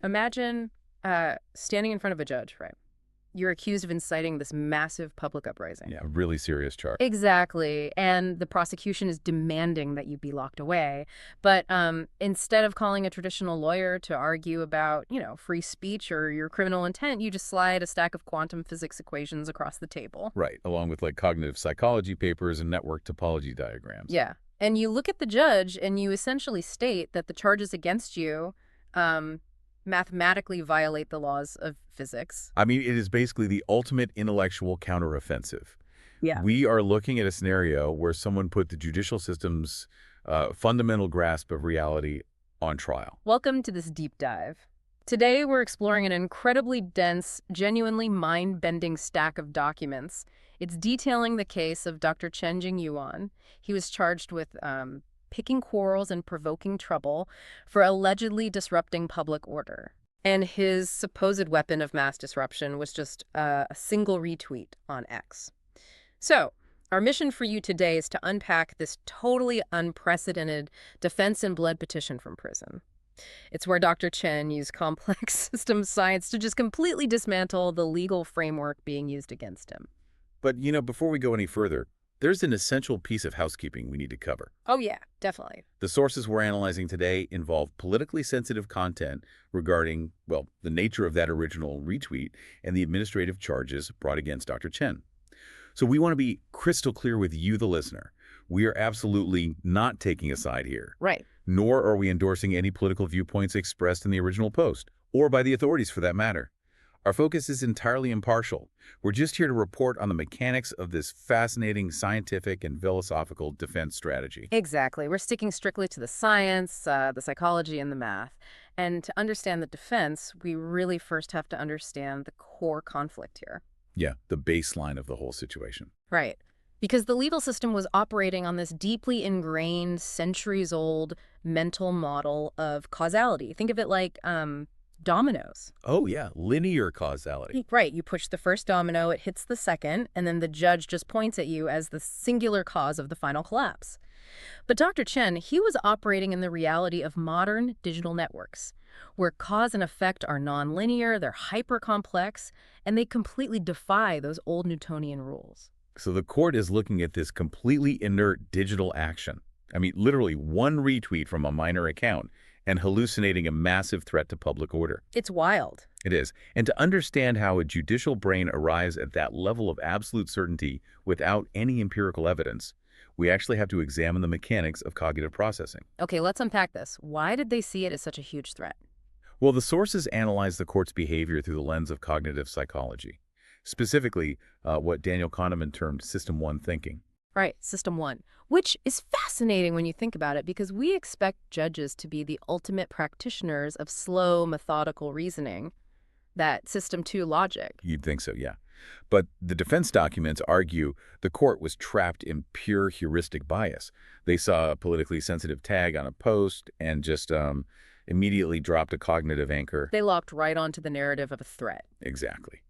Imagine standing in front of a judge, right? You're accused of inciting this massive public uprising. Yeah, really serious charge. Exactly. And the prosecution is demanding that you be locked away. But instead of calling a traditional lawyer to argue about, free speech or your criminal intent, you just slide a stack of quantum physics equations across the table. Right, along with like cognitive psychology papers and network topology diagrams. Yeah. And you look at the judge and you essentially state that the charges against you mathematically violate the laws of physics. I mean, it is basically the ultimate intellectual counteroffensive. Yeah. We are looking at a scenario where someone put the judicial system's fundamental grasp of reality on trial. Welcome to this deep dive. Today, we're exploring an incredibly dense, genuinely mind-bending stack of documents. It's detailing the case of Dr. Chen Jingyuan. He was charged with picking quarrels and provoking trouble for allegedly disrupting public order. And his supposed weapon of mass disruption was just a single retweet on X. So, our mission for you today is to unpack this totally unprecedented defense in blood petition from prison. It's where Dr. Chen used complex systems science to just completely dismantle the legal framework being used against him. But, before we go any further, there's an essential piece of housekeeping we need to cover. Oh, yeah, definitely. The sources we're analyzing today involve politically sensitive content regarding, well, the nature of that original retweet and the administrative charges brought against Dr. Chen. So we want to be crystal clear with you, the listener. We are absolutely not taking a side here. Right. Nor are we endorsing any political viewpoints expressed in the original post, or by the authorities for that matter. Our focus is entirely impartial. We're just here to report on the mechanics of this fascinating scientific and philosophical defense strategy. Exactly. We're sticking strictly to the science, the psychology, and the math. And to understand the defense, we really first have to understand the core conflict here. Yeah, the baseline of the whole situation. Right. Because the legal system was operating on this deeply ingrained, centuries-old mental model of causality. Think of it like dominoes. Oh, yeah, linear causality. Right. You push the first domino, it hits the second, and then the judge just points at you as the singular cause of the final collapse. But Dr. Chen, he was operating in the reality of modern digital networks, where cause and effect are nonlinear, they're hyper-complex, and they completely defy those old Newtonian rules. So the court is looking at this completely inert digital action. I mean, literally one retweet from a minor account and hallucinating a massive threat to public order. It's wild. It is. And to understand how a judicial brain arrives at that level of absolute certainty without any empirical evidence, we actually have to examine the mechanics of cognitive processing. Okay, let's unpack this. Why did they see it as such a huge threat? Well, the sources analyze the court's behavior through the lens of cognitive psychology, specifically what Daniel Kahneman termed System 1 thinking. Right, System 1, which is fascinating when you think about it because we expect judges to be the ultimate practitioners of slow, methodical reasoning, that System 2 logic. You'd think so, yeah. But the defense documents argue the court was trapped in pure heuristic bias. They saw a politically sensitive tag on a post and just immediately dropped a cognitive anchor. They locked right onto the narrative of a threat. Exactly.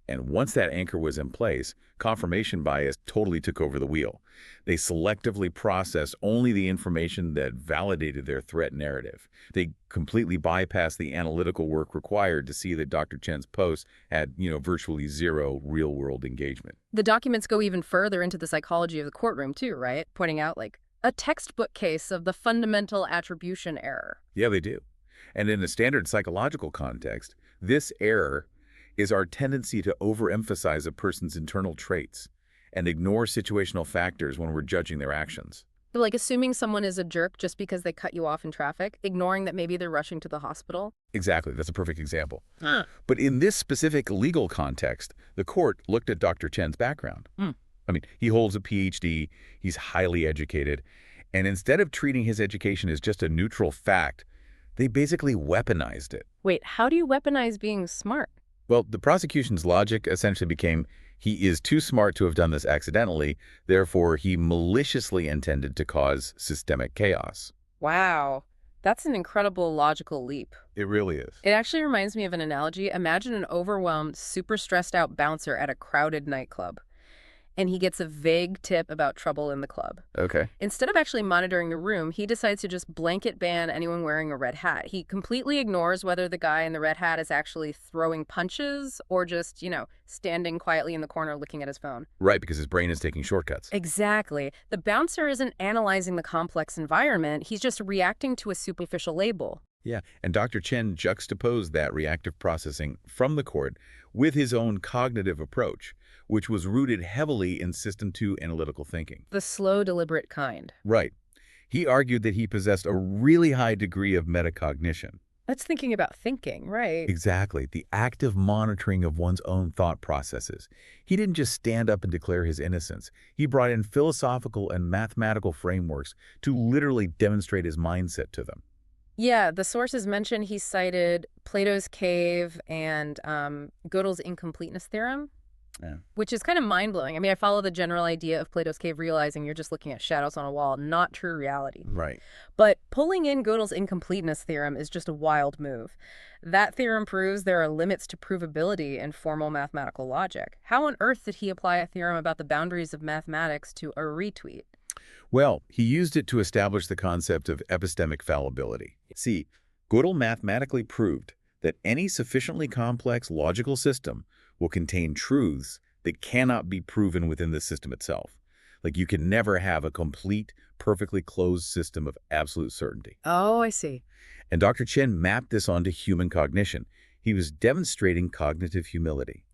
And once that anchor was in place, confirmation bias totally took over the wheel. They selectively processed only the information that validated their threat narrative. They completely bypassed the analytical work required to see that Dr. Chen's post had, virtually zero real-world engagement. The documents go even further into the psychology of the courtroom too, right? Pointing out like a textbook case of the fundamental attribution error. Yeah, they do. And in a standard psychological context, this error is our tendency to overemphasize a person's internal traits and ignore situational factors when we're judging their actions. Like assuming someone is a jerk just because they cut you off in traffic, ignoring that maybe they're rushing to the hospital. Exactly. That's a perfect example. But in this specific legal context, the court looked at Dr. Chen's background. I mean, he holds a PhD, he's highly educated, and instead of treating his education as just a neutral fact, they basically weaponized it. Wait, how do you weaponize being smart? Well, the prosecution's logic essentially became he is too smart to have done this accidentally, therefore he maliciously intended to cause systemic chaos. Wow, that's an incredible logical leap. It really is. It actually reminds me of an analogy. Imagine an overwhelmed, super stressed out bouncer at a crowded nightclub. and he gets a vague tip about trouble in the club. Okay. Instead of actually monitoring the room, he decides to just blanket ban anyone wearing a red hat. He completely ignores whether the guy in the red hat is actually throwing punches or just, standing quietly in the corner looking at his phone. Right, because his brain is taking shortcuts. Exactly. The bouncer isn't analyzing the complex environment. He's just reacting to a superficial label. Yeah, and Dr. Chen juxtaposed that reactive processing from the court with his own cognitive approach, which was rooted heavily in System 2 analytical thinking. The slow, deliberate kind. Right. He argued that he possessed a really high degree of metacognition. That's thinking about thinking, right? Exactly, the active monitoring of one's own thought processes. He didn't just stand up and declare his innocence. He brought in philosophical and mathematical frameworks to literally demonstrate his mindset to them. Yeah, the sources mentioned he cited Plato's cave and Gödel's incompleteness theorem, Yeah. which is kind of mind-blowing. I mean, I follow the general idea of Plato's cave realizing you're just looking at shadows on a wall, not true reality. Right. But pulling in Gödel's incompleteness theorem is just a wild move. That theorem proves there are limits to provability in formal mathematical logic. How on earth did he apply a theorem about the boundaries of mathematics to a retweet? Well, he used it to establish the concept of epistemic fallibility. See, Gödel mathematically proved that any sufficiently complex logical system will contain truths that cannot be proven within the system itself. Like you can never have a complete, perfectly closed system of absolute certainty. Oh, I see. And Dr. Chen mapped this onto human cognition. He was demonstrating cognitive humility,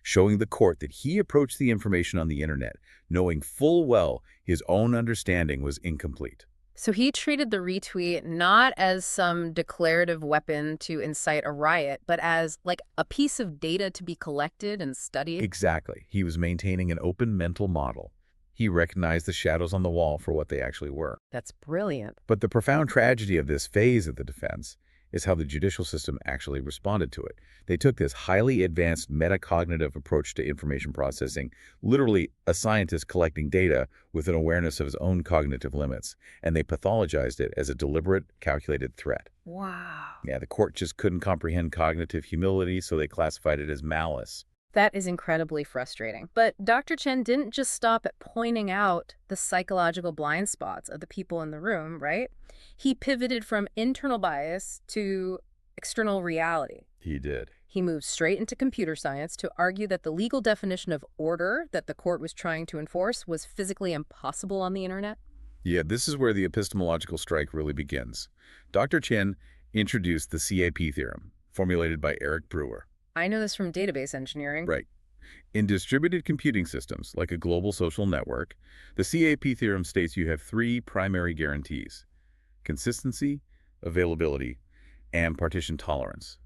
showing the court that he approached the information on the internet, knowing full well his own understanding was incomplete. So he treated the retweet not as some declarative weapon to incite a riot, but as like a piece of data to be collected and studied. Exactly. He was maintaining an open mental model. He recognized the shadows on the wall for what they actually were. That's brilliant. But the profound tragedy of this phase of the defense is how the judicial system actually responded to it. They took this highly advanced metacognitive approach to information processing, literally a scientist collecting data with an awareness of his own cognitive limits, and they pathologized it as a deliberate, calculated threat. Wow. Yeah, the court just couldn't comprehend cognitive humility, so they classified it as malice. That is incredibly frustrating. But Dr. Chen didn't just stop at pointing out the psychological blind spots of the people in the room, right? He pivoted from internal bias to external reality. He did. He moved straight into computer science to argue that the legal definition of order that the court was trying to enforce was physically impossible on the internet. Yeah, this is where the epistemological strike really begins. Dr. Chen introduced the CAP theorem, formulated by Eric Brewer. I know this from database engineering. Right. In distributed computing systems, like a global social network, the CAP theorem states you have three primary guarantees: consistency, availability, and partition tolerance.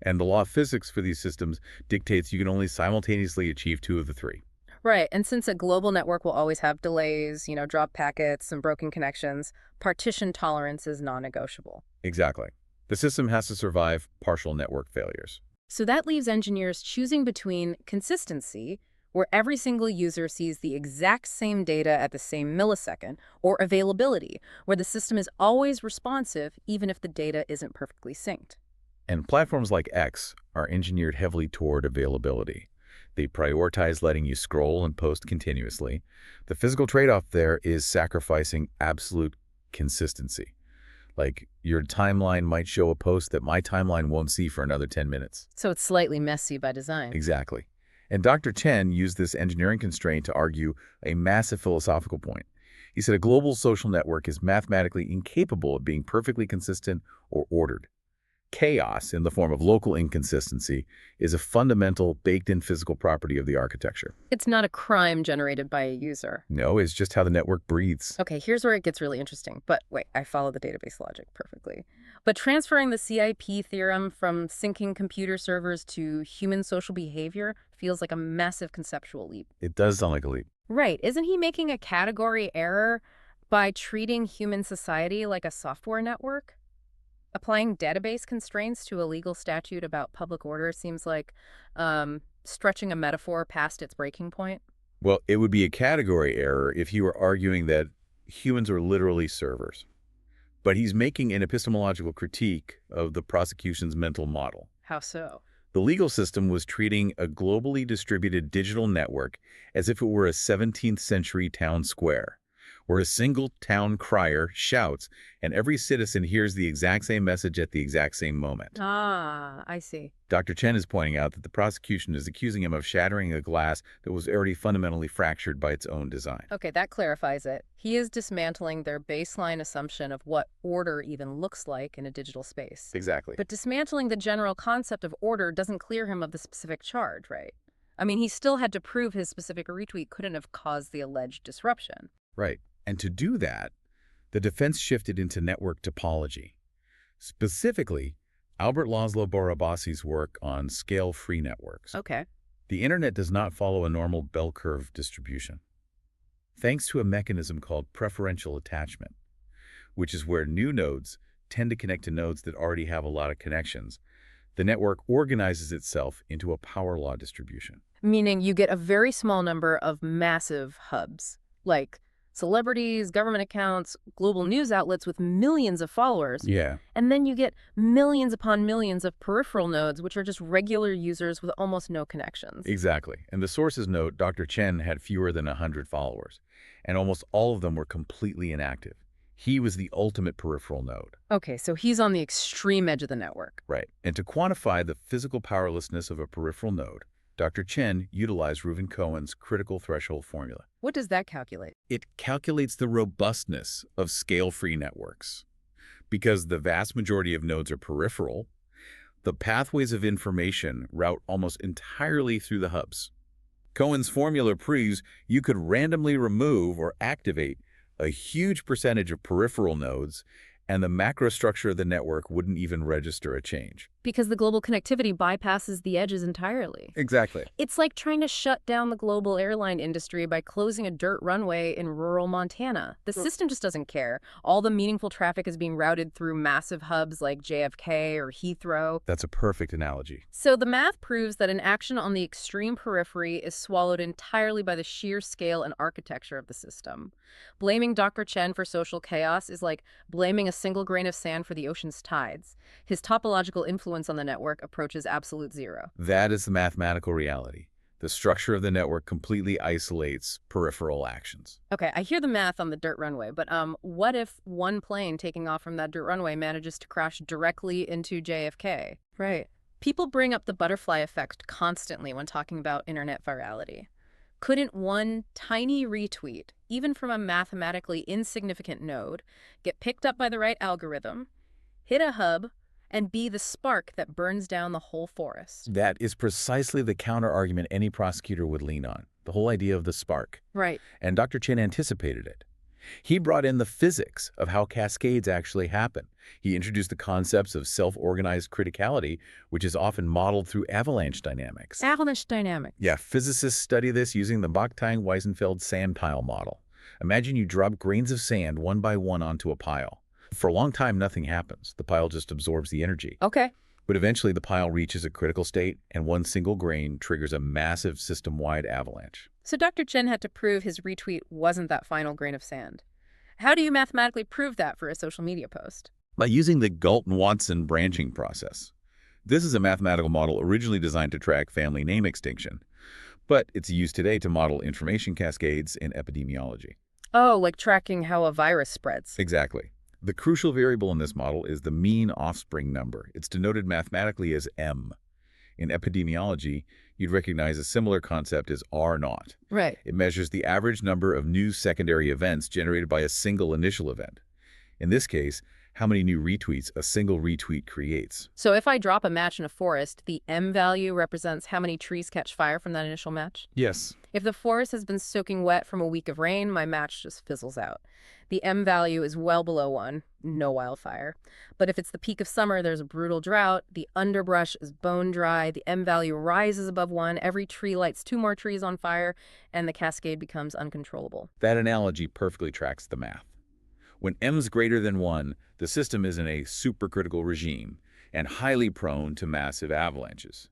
And the law of physics for these systems dictates you can only simultaneously achieve two of the three. Right, and since a global network will always have delays, drop packets and broken connections, partition tolerance is non-negotiable. Exactly. The system has to survive partial network failures. So that leaves engineers choosing between consistency, where every single user sees the exact same data at the same millisecond, or availability, where the system is always responsive even if the data isn't perfectly synced. And platforms like X are engineered heavily toward availability. They prioritize letting you scroll and post continuously. The physical trade-off there is sacrificing absolute consistency. Like, your timeline might show a post that my timeline won't see for another 10 minutes. So it's slightly messy by design. Exactly. And Dr. Chen used this engineering constraint to argue a massive philosophical point. He said a global social network is mathematically incapable of being perfectly consistent or ordered. Chaos, in the form of local inconsistency, is a fundamental, baked-in physical property of the architecture. It's not a crime generated by a user. No, it's just how the network breathes. Okay, here's where it gets really interesting. But wait, I follow the database logic perfectly. But transferring the CIP theorem from syncing computer servers to human social behavior feels like a massive conceptual leap. It does sound like a leap. Right. Isn't he making a category error by treating human society like a software network? Applying database constraints to a legal statute about public order seems like stretching a metaphor past its breaking point. Well, it would be a category error if he were arguing that humans are literally servers. But he's making an epistemological critique of the prosecution's mental model. How so? The legal system was treating a globally distributed digital network as if it were a 17th century town square, where a single town crier shouts and every citizen hears the exact same message at the exact same moment. Ah, I see. Dr. Chen is pointing out that the prosecution is accusing him of shattering a glass that was already fundamentally fractured by its own design. Okay, that clarifies it. He is dismantling their baseline assumption of what order even looks like in a digital space. Exactly. But dismantling the general concept of order doesn't clear him of the specific charge, right? I mean, he still had to prove his specific retweet couldn't have caused the alleged disruption. Right. And to do that, the defense shifted into network topology. Specifically, Albert Laszlo Barabasi's work on scale-free networks. Okay. The internet does not follow a normal bell curve distribution. Thanks to a mechanism called preferential attachment, which is where new nodes tend to connect to nodes that already have a lot of connections, the network organizes itself into a power law distribution. Meaning you get a very small number of massive hubs, like celebrities, government accounts, global news outlets with millions of followers. Yeah. And then you get millions upon millions of peripheral nodes, which are just regular users with almost no connections. Exactly. And the sources note Dr. Chen had fewer than 100 followers, and almost all of them were completely inactive. He was the ultimate peripheral node. Okay, so he's on the extreme edge of the network. Right. And to quantify the physical powerlessness of a peripheral node, Dr. Chen utilized Reuven Cohen's critical threshold formula. What does that calculate? It calculates the robustness of scale-free networks. Because the vast majority of nodes are peripheral, the pathways of information route almost entirely through the hubs. Cohen's formula proves you could randomly remove or activate a huge percentage of peripheral nodes, and the macro structure of the network wouldn't even register a change. Because the global connectivity bypasses the edges entirely. Exactly. It's like trying to shut down the global airline industry by closing a dirt runway in rural Montana. The system just doesn't care. All the meaningful traffic is being routed through massive hubs like JFK or Heathrow. That's a perfect analogy. So the math proves that an action on the extreme periphery is swallowed entirely by the sheer scale and architecture of the system. Blaming Dr. Chen for social chaos is like blaming a single grain of sand for the ocean's tides. His topological influence on the network approaches absolute zero. That is the mathematical reality. The structure of the network completely isolates peripheral actions. Okay, I hear the math on the dirt runway, but what if one plane taking off from that dirt runway manages to crash directly into JFK? Right. People bring up the butterfly effect constantly when talking about internet virality. Couldn't one tiny retweet, even from a mathematically insignificant node, get picked up by the right algorithm, hit a hub, and be the spark that burns down the whole forest? That is precisely the counter-argument any prosecutor would lean on, the whole idea of the spark. Right. And Dr. Chen anticipated it. He brought in the physics of how cascades actually happen. He introduced the concepts of self-organized criticality, which is often modeled through avalanche dynamics. Avalanche dynamics. Yeah, physicists study this using the Bakhtin-Weisenfeld sand pile model. Imagine you drop grains of sand one by one onto a pile. For a long time, nothing happens. The pile just absorbs the energy. Okay. But eventually, the pile reaches a critical state, and one single grain triggers a massive system-wide avalanche. So Dr. Chen had to prove his retweet wasn't that final grain of sand. How do you mathematically prove that for a social media post? By using the Galton-Watson branching process. This is a mathematical model originally designed to track family name extinction, but it's used today to model information cascades in epidemiology. Oh, like tracking how a virus spreads. Exactly. The crucial variable in this model is the mean offspring number. It's denoted mathematically as M. In epidemiology, you'd recognize a similar concept as R0. Right. It measures the average number of new secondary events generated by a single initial event. In this case, how many new retweets a single retweet creates. So if I drop a match in a forest, the M value represents how many trees catch fire from that initial match? Yes. If the forest has been soaking wet from a week of rain, my match just fizzles out. The M value is well below 1, no wildfire. But if it's the peak of summer, there's a brutal drought, the underbrush is bone dry, the M value rises above 1, every tree lights 2 more trees on fire, and the cascade becomes uncontrollable. That analogy perfectly tracks the math. When M is greater than 1, the system is in a supercritical regime and highly prone to massive avalanches.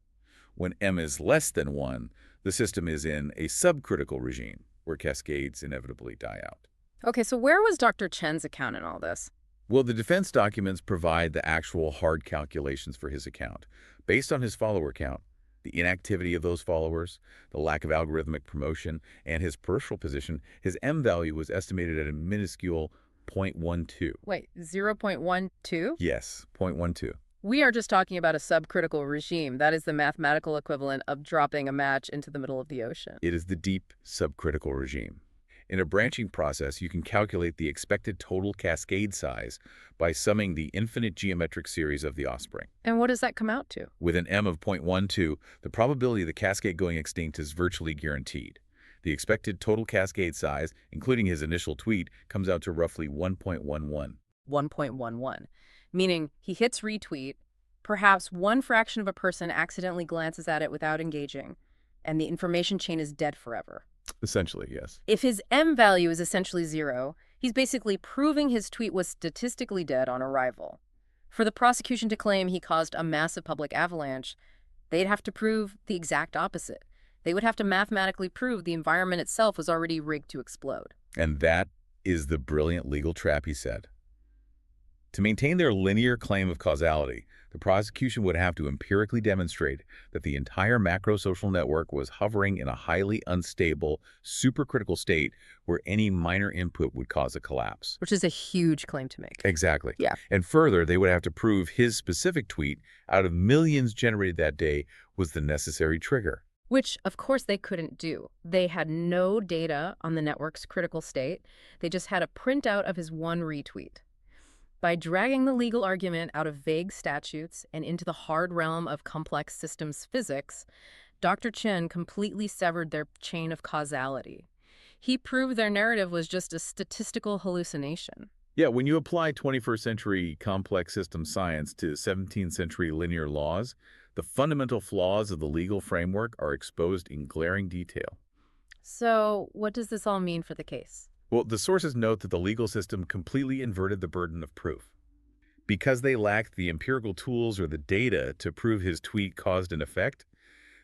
When M is less than 1, the system is in a subcritical regime where cascades inevitably die out. Okay, so where was Dr. Chen's account in all this? Well, the defense documents provide the actual hard calculations for his account, Based on his follower count, the inactivity of those followers, the lack of algorithmic promotion, and his peripheral position, his M value was estimated at a minuscule 0.12. Wait, 0.12? Yes, 0.12. We are just talking about a subcritical regime. That is the mathematical equivalent of dropping a match into the middle of the ocean. It is the deep subcritical regime. In a branching process, you can calculate the expected total cascade size by summing the infinite geometric series of the offspring. And what does that come out to? With an M of 0.12, the probability of the cascade going extinct is virtually guaranteed. The expected total cascade size, including his initial tweet, comes out to roughly 1.11. 1.11, meaning he hits retweet, perhaps one fraction of a person accidentally glances at it without engaging, and the information chain is dead forever. Essentially, yes. If his M value is essentially 0, he's basically proving his tweet was statistically dead on arrival. For the prosecution to claim he caused a massive public avalanche, they'd have to prove the exact opposite. They would have to mathematically prove the environment itself was already rigged to explode. And that is the brilliant legal trap, he said. To maintain their linear claim of causality, the prosecution would have to empirically demonstrate that the entire macro-social network was hovering in a highly unstable, supercritical state where any minor input would cause a collapse. Which is a huge claim to make. Exactly. Yeah. And further, they would have to prove his specific tweet, out of millions generated that day, was the necessary trigger. Which, of course, they couldn't do. They had no data on the network's critical state. They just had a printout of his one retweet. By dragging the legal argument out of vague statutes and into the hard realm of complex systems physics, Dr. Chen completely severed their chain of causality. He proved their narrative was just a statistical hallucination. Yeah, when you apply 21st century complex system science to 17th century linear laws, the fundamental flaws of the legal framework are exposed in glaring detail. So, what does this all mean for the case? Well, the sources note that the legal system completely inverted the burden of proof. Because they lacked the empirical tools or the data to prove his tweet caused an effect,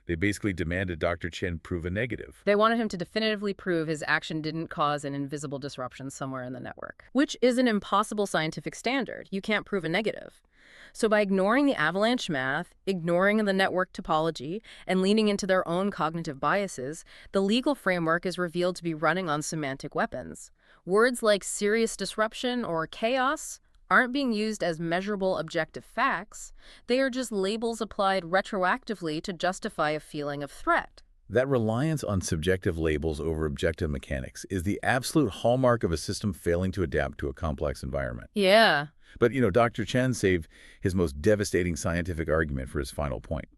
they basically demanded Dr. Chen prove a negative. They wanted him to definitively prove his action didn't cause an invisible disruption somewhere in the network, which is an impossible scientific standard. You can't prove a negative. So by ignoring the avalanche math, ignoring the network topology, and leaning into their own cognitive biases, the legal framework is revealed to be running on semantic weapons. Words like serious disruption or chaos aren't being used as measurable objective facts. They are just labels applied retroactively to justify a feeling of threat. That reliance on subjective labels over objective mechanics is the absolute hallmark of a system failing to adapt to a complex environment. Yeah. But, Dr. Chen saved his most devastating scientific argument for his final point.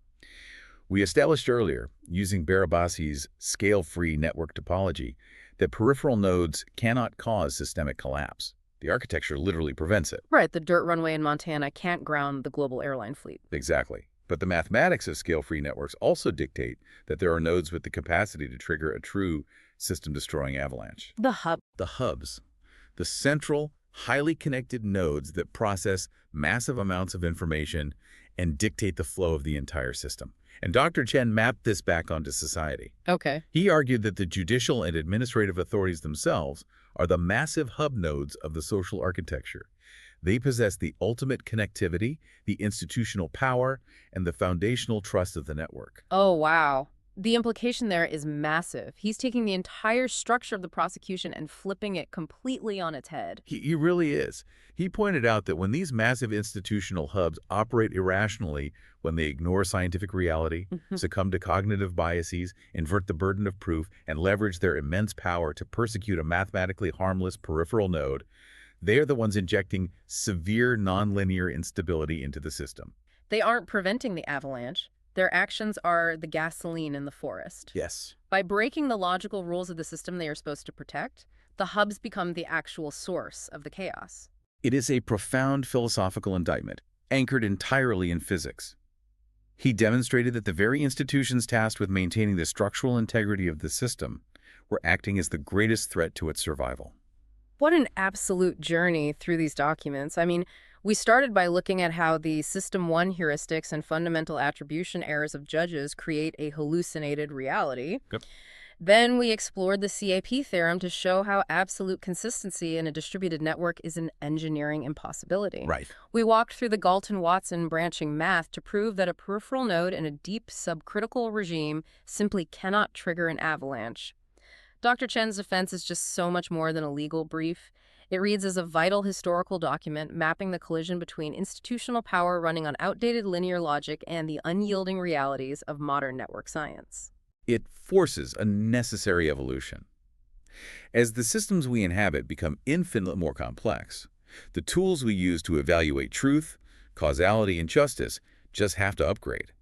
We established earlier, using Barabasi's scale-free network topology, that peripheral nodes cannot cause systemic collapse. The architecture literally prevents it. Right, the dirt runway in Montana can't ground the global airline fleet. Exactly. But the mathematics of scale-free networks also dictate that there are nodes with the capacity to trigger a true system-destroying avalanche. The hubs. The central, highly connected nodes that process massive amounts of information and dictate the flow of the entire system. And Dr. Chen mapped this back onto society. Okay. He argued that the judicial and administrative authorities themselves are the massive hub nodes of the social architecture. They possess the ultimate connectivity, the institutional power, and the foundational trust of the network. Oh, wow. The implication there is massive. He's taking the entire structure of the prosecution and flipping it completely on its head. He really is. He pointed out that when these massive institutional hubs operate irrationally, when they ignore scientific reality, succumb to cognitive biases, invert the burden of proof, and leverage their immense power to persecute a mathematically harmless peripheral node, they are the ones injecting severe nonlinear instability into the system. They aren't preventing the avalanche. Their actions are the gasoline in the forest. Yes. By breaking the logical rules of the system they are supposed to protect, the hubs become the actual source of the chaos. It is a profound philosophical indictment, anchored entirely in physics. He demonstrated that the very institutions tasked with maintaining the structural integrity of the system were acting as the greatest threat to its survival. What an absolute journey through these documents. I mean, we started by looking at how the System 1 heuristics and fundamental attribution errors of judges create a hallucinated reality. Yep. Then we explored the CAP theorem to show how absolute consistency in a distributed network is an engineering impossibility. Right. We walked through the Galton-Watson branching math to prove that a peripheral node in a deep subcritical regime simply cannot trigger an avalanche. Dr. Chen's defense is just so much more than a legal brief. It reads as a vital historical document mapping the collision between institutional power running on outdated linear logic and the unyielding realities of modern network science. It forces a necessary evolution. As the systems we inhabit become infinitely more complex, the tools we use to evaluate truth, causality, and justice just have to upgrade.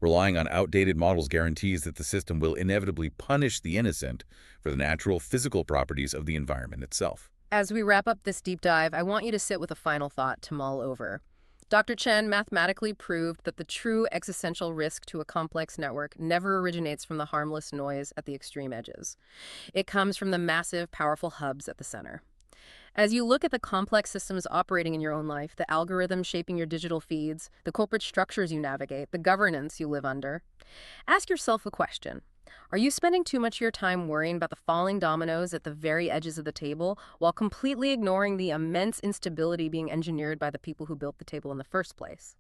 Relying on outdated models guarantees that the system will inevitably punish the innocent for the natural physical properties of the environment itself. As we wrap up this deep dive, I want you to sit with a final thought to mull over. Dr. Chen mathematically proved that the true existential risk to a complex network never originates from the harmless noise at the extreme edges. It comes from the massive, powerful hubs at the center. As you look at the complex systems operating in your own life, the algorithms shaping your digital feeds, the corporate structures you navigate, the governance you live under, ask yourself a question. Are you spending too much of your time worrying about the falling dominoes at the very edges of the table while completely ignoring the immense instability being engineered by the people who built the table in the first place?